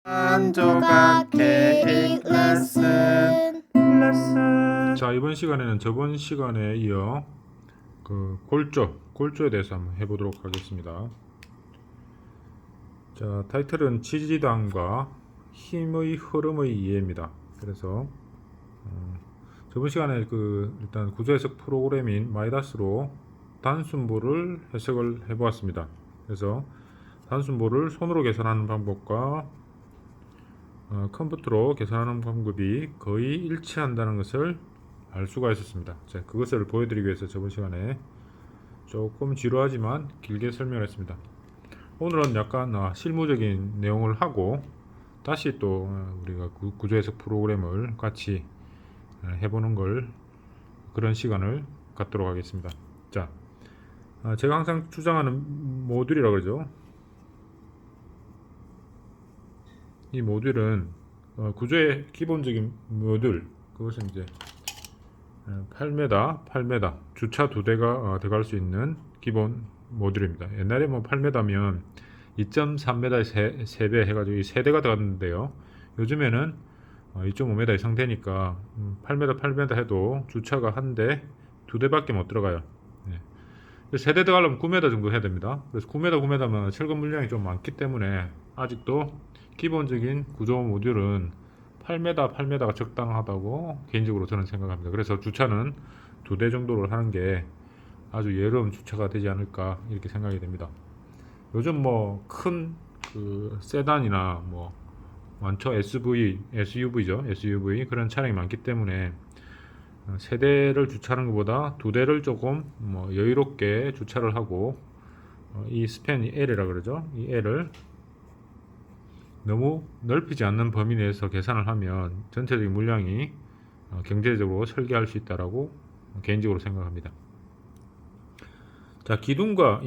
한 조각 케이크 레슨. 자, 이번 시간에는 저번 시간에 이어 그 골조에 대해서 한번 해보도록 하겠습니다. 자, 타이틀은 지지단과 힘의 흐름의 이해입니다. 그래서 저번 시간에 일단 구조해석 프로그램인 마이다스로 단순보를 해석을 해보았습니다. 그래서 단순보를 손으로 계산하는 방법과 컴퓨터로 계산하는 방법이 거의 일치한다는 것을 알 수가 있었습니다. 자, 그것을 보여드리기 위해서 저번 시간에 조금 지루하지만 길게 설명했습니다. 오늘은 약간 실무적인 내용을 하고 다시 또 우리가 구조해석 프로그램을 같이 해보는 그런 시간을 갖도록 하겠습니다. 자, 제가 항상 주장하는 모듈이라고 그러죠. 이 모듈은 구조의 기본적인 모듈, 그것은 이제 8m 주차 2대가 들어갈 수 있는 기본 모듈입니다. 옛날에 뭐 8m면 2.3m의 3배 해가지고 3대가 들어갔는데요. 요즘에는 2.5m 이상 되니까 8m 해도 주차가 한 대, 2대밖에 못 들어가요. 네. 세대 들어가려면 9m 정도 해야 됩니다. 그래서 9m면 철근 물량이 좀 많기 때문에 아직도 기본적인 구조 모듈은 8m가 적당하다고 개인적으로 저는 생각합니다. 그래서 주차는 2대 정도를 하는 게 아주 여름 주차가 되지 않을까 이렇게 생각이 됩니다. 요즘 뭐 큰 세단이나 뭐 많죠. SUV죠. SUV 그런 차량이 많기 때문에 세 대를 주차하는 것보다 2대를 조금 뭐 여유롭게 주차를 하고 이 스팬이 L이라 그러죠. 이 L을 너무 넓히지 않는 범위 내에서 계산을 하면 전체적인 물량이 경제적으로 설계할 수 있다라고 개인적으로 생각합니다. 자, 기둥과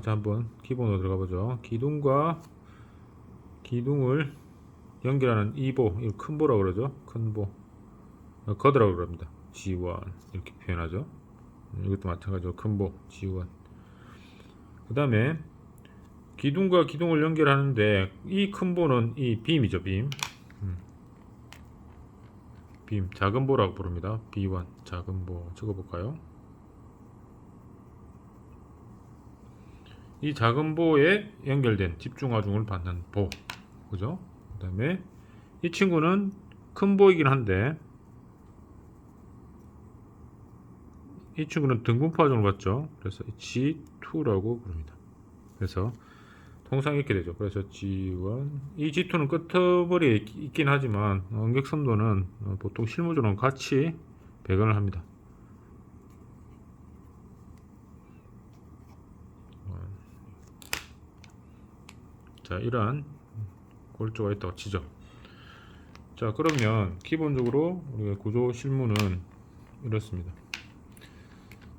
자, 한번 기본으로 들어가 보죠. 기둥을 연결하는 이보, 이 큰 보라고 그러죠. 큰 보, 거드라고 그럽니다. G1 이렇게 표현하죠. 이것도 마찬가지로 큰 보, G1. 그 다음에 기둥과 기둥을 연결하는데 이 큰 보는 이 빔이죠. 빔 작은 보라고 부릅니다. B1 작은 보 적어볼까요? 이 작은 보에 연결된 집중하중을 받는 보, 그죠? 그 다음에 이 친구는 큰 보이긴 한데 이 친구는 등분포 하중을 받죠. 그래서 G2라고 부릅니다. 그래서 통상 이렇게 되죠. 그래서 G1, 이 G2는 끄트머리에 있긴 하지만 응격선도는 보통 실무적으로는 같이 배관을 합니다. 자, 이러한 골조가 있다고 치죠. 자, 그러면 기본적으로 우리가 구조 실무는 이렇습니다.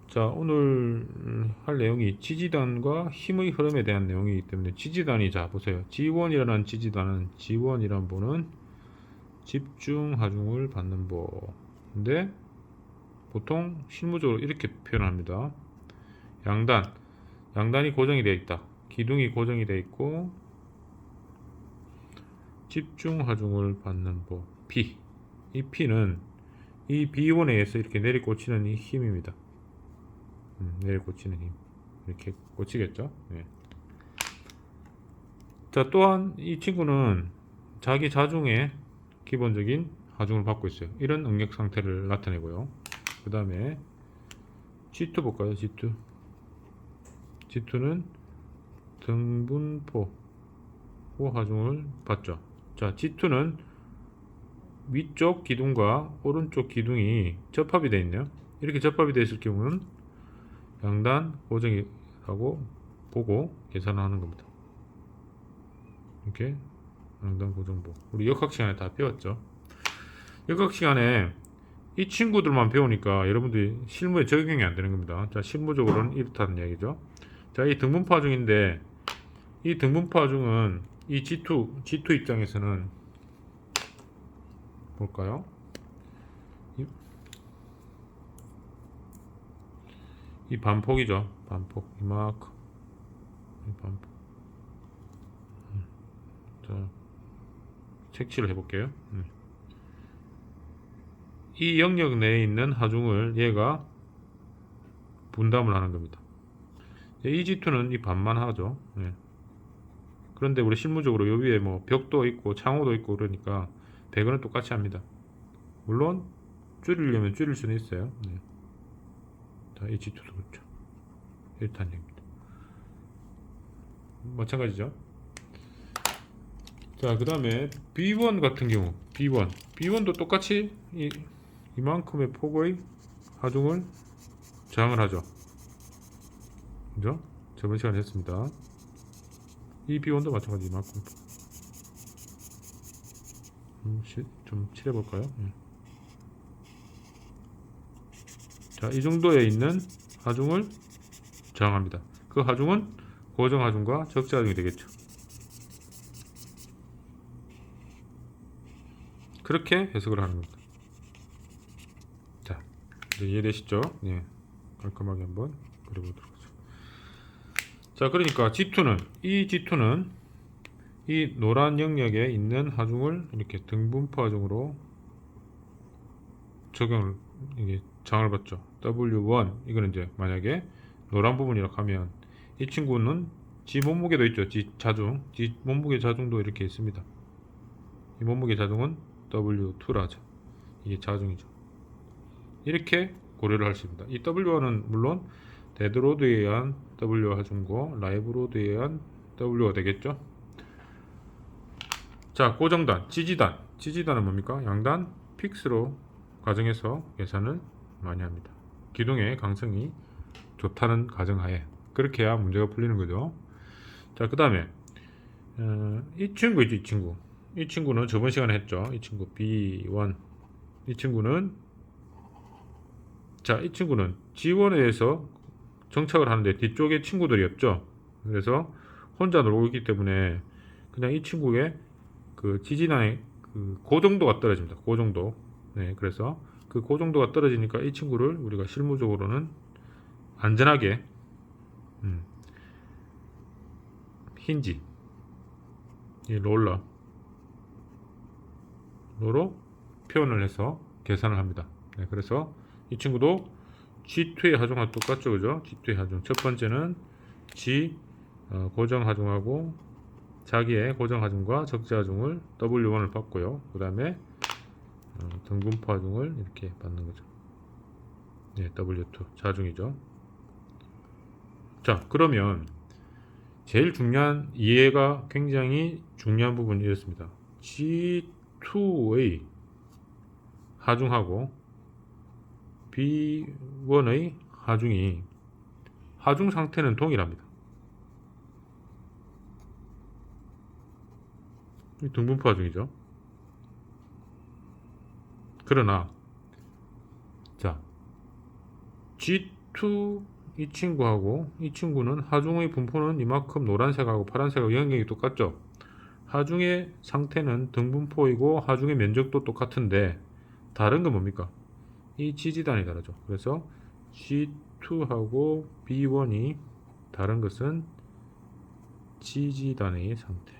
자, 오늘 할 내용이 지지단과 힘의 흐름에 대한 내용이기 때문에 지지단이, 자 보세요. G1이라는 지지단은, G1이라는 보는 집중 하중을 받는 보인데 보통 실무적으로 이렇게 표현합니다. 양단이 고정이 되어 있다. 기둥이 고정이 되어 있고 집중 하중을 받는 보 P. 이 P는 이 B1에 의해서 이렇게 내리꽂히는 이 힘입니다. 내리꽂히는 힘. 이렇게 꽂히겠죠? 네. 자, 또한 이 친구는 자기 자중의 기본적인 하중을 받고 있어요. 이런 응력 상태를 나타내고요. 그 다음에 G2 볼까요? G2는 등분포 하중을 받죠. 자, G2는 위쪽 기둥과 오른쪽 기둥이 접합이 되어 있네요. 이렇게 접합이 되어 있을 경우는 양단 고정이라고 보고 계산하는 겁니다. 이렇게 양단 고정보. 우리 역학 시간에 다 배웠죠. 역학 시간에 이 친구들만 배우니까 여러분들이 실무에 적용이 안 되는 겁니다. 자, 실무적으로는 이렇다는 이야기죠. 자, 이 등분포 하중인데 이 등분포 하중은 이 G2 입장에서는 볼까요? 이 반폭이죠. 반폭 이만큼. 이 반폭. 자, 색칠을 해볼게요. 이 영역 내에 있는 하중을 얘가 분담을 하는 겁니다. 이 G2는 이 반만 하죠. 그런데 우리 실무적으로 요 위에 뭐 벽도 있고 창호도 있고 그러니까 배근은 똑같이 합니다. 물론 줄이려면 줄일 수는 있어요. 자, 이 G2도 그렇죠. 1탄입니다. 마찬가지죠. 자, 그 다음에 B1 같은 경우 B1도 똑같이 이만큼의 폭의 하중을 저항을 하죠. 그죠? 저번 시간에 했습니다. 이 B1도 마찬가지 이만큼. 좀 칠해볼까요? 자, 이 정도에 있는 하중을 저항합니다. 그 하중은 고정 하중과 적재 하중이 되겠죠. 그렇게 해석을 하는 겁니다. 자, 이제 이해되시죠? 깔끔하게 한번 그려보도록 하죠. 자, 그러니까 G2는 이 노란 영역에 있는 하중을 이렇게 등분포 하중으로 적용을, 이게 장을 받죠. W1, 이거는 이제 만약에 노란 부분이라고 하면 이 친구는 G 몸무게도 있죠. G 몸무게 자중도 이렇게 있습니다. 이 몸무게 자중은 W2라 하죠. 이게 자중이죠. 이렇게 고려를 할 수 있습니다. 이 W1은 물론 데드로드에 의한 W 하중고 라이브로드에 의한 W가 되겠죠. 자, 고정단, 지지단은 뭡니까? 양단 픽스로 가정해서 계산을 많이 합니다. 기둥의 강성이 좋다는 가정하에 그렇게 해야 문제가 풀리는 거죠. 자, 그 다음에 이 친구 있죠. 이 친구는 저번 시간에 했죠. 이 친구 B1. 이 친구는 G1에 의해서 정착을 하는데 뒤쪽에 친구들이 없죠. 그래서 혼자 놀고 있기 때문에 그냥 이 친구의 그 지지단의 그 고정도가 떨어집니다. 고정도. 그래서 그 고정도가 떨어지니까 이 친구를 우리가 실무적으로는 안전하게 힌지, 이 롤러로 표현을 해서 계산을 합니다. 그래서 이 친구도 G2의 하중과 똑같죠, 그죠? G2의 하중. 첫 번째는 G 고정 하중하고 자기의 고정 하중과 적재 하중을 W1을 받고요. 그 다음에 등분포 하중을 이렇게 받는 거죠. W2 자중이죠. 자, 그러면 제일 중요한 이해가 굉장히 중요한 부분이 이렇습니다. G2의 하중하고 B1의 하중이 하중 상태는 동일합니다. 등분포 하중이죠. 그러나 자, G2 이 친구하고 이 친구는 하중의 분포는 이만큼 노란색하고 파란색하고 영역이 똑같죠. 하중의 상태는 등분포이고 하중의 면적도 똑같은데 다른 건 뭡니까? 이 지지단이 다르죠. 그래서 G2하고 B1이 다른 것은 지지단의 상태가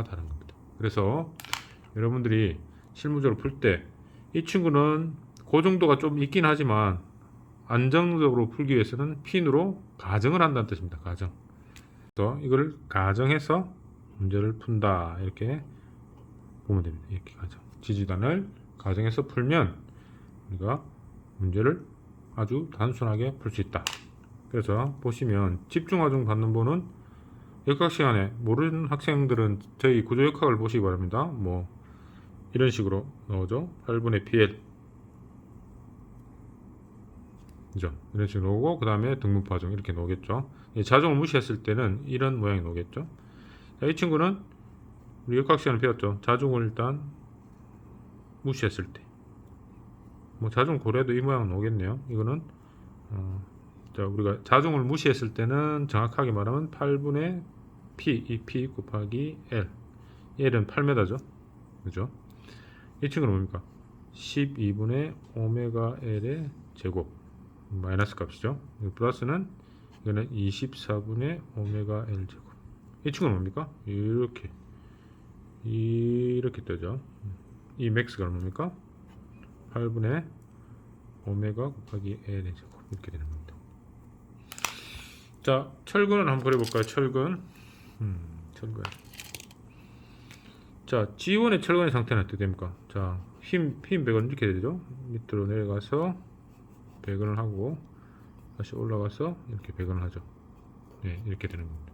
다른 겁니다. 그래서 여러분들이 실무적으로 풀 때 이 친구는 고정도가 좀 있긴 하지만 안정적으로 풀기 위해서는 핀으로 가정을 한다는 뜻입니다. 가정. 그래서 이걸 가정해서 문제를 푼다 이렇게 보면 됩니다. 이렇게 가정. 지지단을 가정해서 풀면 우리가 문제를 아주 단순하게 풀 수 있다. 그래서 보시면 집중하중 받는 분은 역학 시간에 모르는 학생들은 저희 구조역학을 보시기 바랍니다. 뭐 이런 식으로 나오죠. 8분의 PL 그죠? 이런 식으로 나오고 그 다음에 등분포 하중 이렇게 나오겠죠. 자중을 무시했을 때는 이런 모양이 나오겠죠. 자, 이 친구는 우리 역학 시간에 배웠죠. 자중을 일단 무시했을 때 뭐 자중 고려해도 이 모양은 나오겠네요. 이거는 자, 우리가 자중을 무시했을 때는 정확하게 말하면 8분의 P, 이 P 곱하기 L. L은 8m죠. 그죠? 이 친구는 뭡니까? 12분의 오메가 L의 제곱. 마이너스 값이죠. 플러스는 이거는 24분의 오메가 L 제곱. 이 친구는 뭡니까? 이렇게 뜨죠. 이 맥스가 뭡니까? 8분의 오메가 곱하기 L의 제곱 이렇게 되는 겁니다. 자, 철근을 한번 그려볼까요? 철근. 철근. 자, G1의 철근의 상태는 어떻게 됩니까? 자, 힘 배관은 이렇게 되죠. 밑으로 내려가서 배관을 하고 다시 올라가서 이렇게 배관을 하죠. 네, 이렇게 되는 겁니다.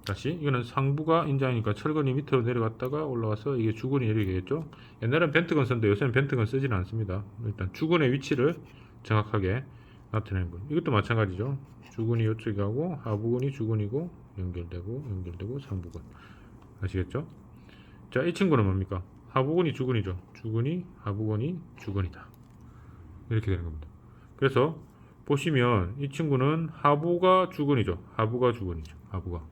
다시 이거는 상부가 인자이니까 철근이 밑으로 내려갔다가 올라와서 이게 주근이 이렇게 되겠죠. 옛날엔 벤트건 썼는데 요새는 벤트건 쓰지는 않습니다. 일단 주근의 위치를 정확하게 나타내는 거. 이것도 마찬가지죠. 주근이 이쪽에 하고 하부근이 주근이고 연결되고 상부근. 아시겠죠? 자, 이 친구는 뭡니까? 하부근이 주근이죠. 주근이 하부근이 주근이다. 이렇게 되는 겁니다. 그래서 보시면 이 친구는 하부가 주근이죠. 하부가.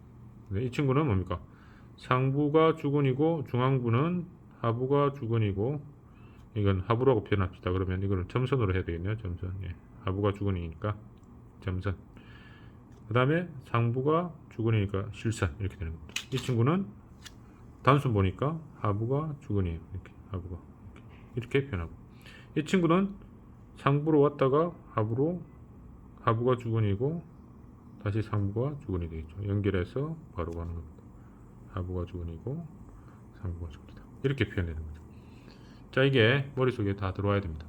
네, 이 친구는 뭡니까? 상부가 주근이고 중앙부는 하부가 주근이고 이건 하부라고 표현합시다. 그러면 이거는 점선으로 해야 되겠네요. 점선. 예. 하부가 주근이니까 점선. 그 다음에 상부가 주근이니까 실선 이렇게 되는 겁니다. 이 친구는 단순 보니까 하부가 주근이에요. 이렇게 하부가 이렇게 표현하고 이 친구는 상부로 왔다가 하부가 주근이고 다시 상부가 주근이 되겠죠. 연결해서 바로 가는 겁니다. 하부가 주근이고 상부가 주근이다. 이렇게 표현되는 거죠. 자, 이게 머릿속에 다 들어와야 됩니다.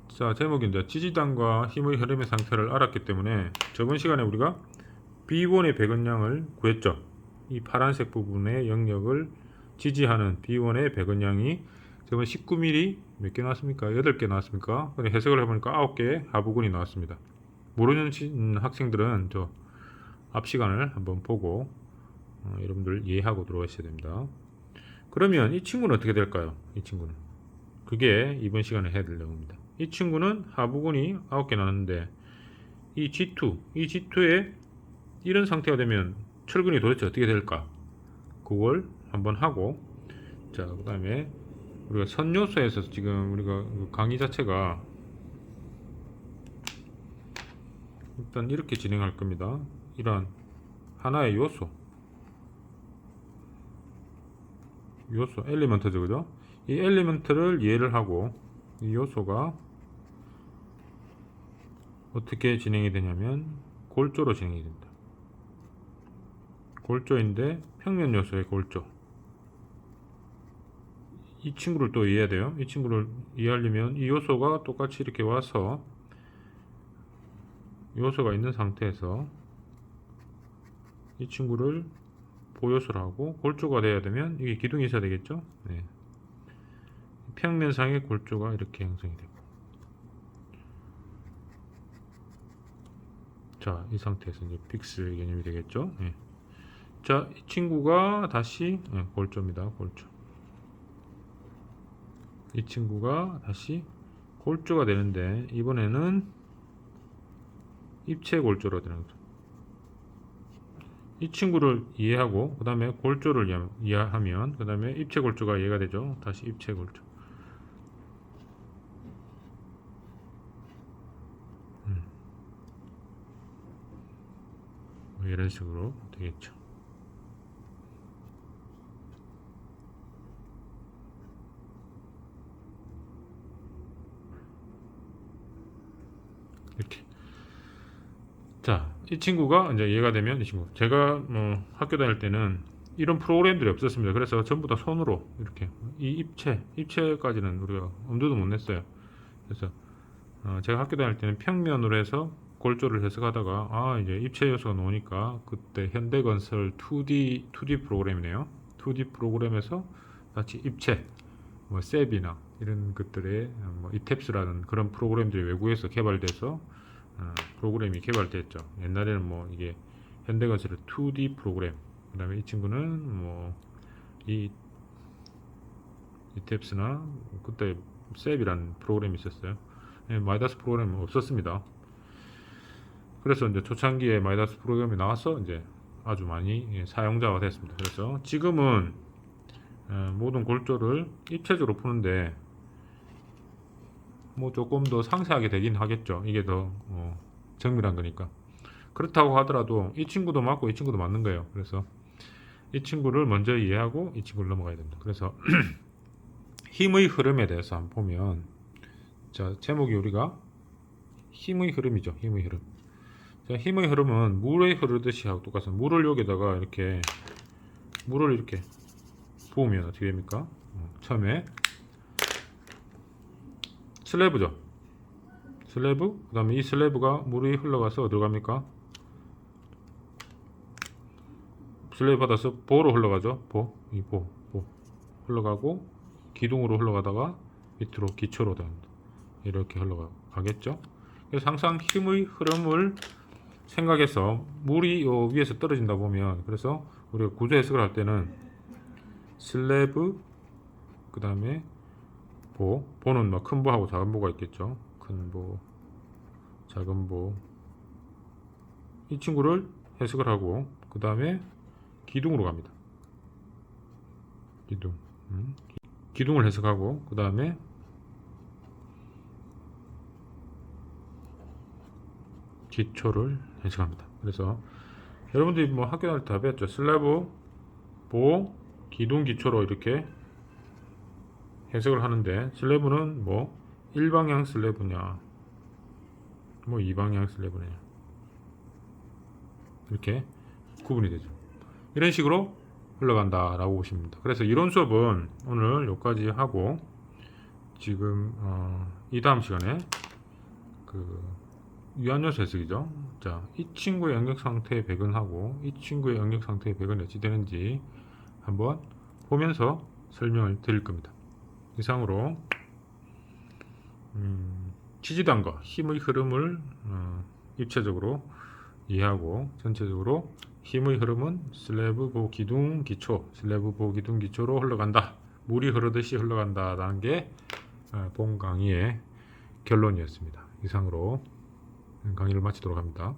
자, 제목인데 지지단과 힘의 흐름의 상태를 알았기 때문에 저번 시간에 우리가 B1의 배근량을 구했죠. 이 파란색 부분의 영역을 지지하는 B1의 배근량이 저번 19mm 몇 개 나왔습니까? 8개 나왔습니까? 근데 해석을 해보니까 9개의 하부근이 나왔습니다. 모르는 학생들은 저 앞 시간을 한번 보고 여러분들 이해하고 들어가셔야 됩니다. 그러면 이 친구는 어떻게 될까요? 이 친구는 그게 이번 시간에 해야 될 내용입니다. 이 친구는 하부근이 9개 나왔는데 이 G2에 이런 상태가 되면 철근이 도대체 어떻게 될까? 그걸 한번 하고 자, 그 다음에 우리가 선요소에서 지금 우리가 강의 자체가 일단 이렇게 진행할 겁니다. 이런 하나의 요소 엘리먼트죠, 그죠? 이 엘리먼트를 이해를 하고 이 요소가 어떻게 진행이 되냐면 골조로 진행이 됩니다. 골조인데 평면 요소의 골조. 이 친구를 또 이해해야 돼요. 이 친구를 이해하려면 이 요소가 똑같이 이렇게 와서 요소가 있는 상태에서 이 친구를 보요소로 하고 골조가 돼야 되면 이게 기둥이 있어야 되겠죠. 네. 평면상의 골조가 이렇게 형성이 되고 자, 이 상태에서 이제 픽스의 개념이 되겠죠. 네. 자, 이 친구가 다시 골조입니다. 골조. 이 친구가 다시 골조가 되는데 이번에는 입체 골조로 되는 거죠. 이 친구를 이해하고 그 다음에 골조를 이해하면 그 다음에 입체 골조가 이해가 되죠. 다시 입체 골조. 이런 식으로 되겠죠. 이렇게. 자, 이 친구가 이제 이해가 되면 이 친구. 제가 학교 다닐 때는 이런 프로그램들이 없었습니다. 그래서 전부 다 손으로 이렇게 이 입체까지는 우리가 엄두도 못 냈어요. 그래서 제가 학교 다닐 때는 평면으로 해서 골조를 해석하다가 이제 입체 요소가 나오니까 그때 현대건설 2D 프로그램이네요. 2D 프로그램에서 같이 입체, 셉이나 이런 것들의 이탭스라는 그런 프로그램들이 외국에서 개발돼서 프로그램이 개발됐죠. 옛날에는 이게 현대건설의 2D 프로그램, 그 다음에 이 친구는 이 이탭스나 그때 셉이라는 프로그램이 있었어요. 마이다스 프로그램은 없었습니다. 그래서 이제 초창기에 마이다스 프로그램이 나와서 이제 아주 많이 사용자가 됐습니다. 그래서 지금은 모든 골조를 입체적으로 푸는데 뭐 조금 더 상세하게 되긴 하겠죠. 이게 더 정밀한 거니까. 그렇다고 하더라도 이 친구도 맞고 이 친구도 맞는 거예요. 그래서 이 친구를 먼저 이해하고 이 친구를 넘어가야 됩니다. 그래서 힘의 흐름에 대해서 한번 보면, 자, 제목이 우리가 힘의 흐름이죠. 힘의 흐름. 자, 힘의 흐름은 물의 흐르듯이 하고 똑같습니다. 물을 여기다가 물을 이렇게 부으면 어떻게 됩니까? 처음에 슬래브죠. 슬래브, 그 다음에 이 슬래브가 물이 흘러가서 어디로 갑니까? 슬래브 받아서 보로 흘러가죠. 보 흘러가고 기둥으로 흘러가다가 밑으로 기초로 됩니다. 이렇게 흘러가겠죠. 그래서 항상 힘의 흐름을 생각해서 물이 요 위에서 떨어진다 보면, 그래서 우리가 구조 해석을 할 때는 슬래브, 그 다음에 보는 뭐 큰 보하고 작은 보가 있겠죠. 큰 보, 작은 보, 이 친구를 해석을 하고 그 다음에 기둥으로 갑니다. 기둥을 해석하고 그 다음에 기초를 해석합니다. 그래서 여러분들이 뭐 학교 다닐 때 다 배웠죠. 슬래브, 보, 기둥, 기초로 이렇게 해석을 하는데, 슬래브는 뭐 일방향 슬래브냐, 뭐 이방향 슬래브냐, 이렇게 구분이 되죠. 이런 식으로 흘러간다 라고 보시면 됩니다. 그래서 이론 수업은 오늘 여기까지 하고, 지금 이 다음 시간에 유한요소 해석이죠. 자, 이 친구의 영역 상태의 배근하고 이 친구의 영역 상태의 배근이 어찌 되는지 한번 보면서 설명을 드릴 겁니다. 이상으로 치지단과 힘의 흐름을 입체적으로 이해하고, 전체적으로 힘의 흐름은 슬래브 보 기둥 기초, 슬래브 보 기둥 기초로 흘러간다, 물이 흐르듯이 흘러간다 라는 게 본 강의의 결론이었습니다. 이상으로 강의를 마치도록 합니다.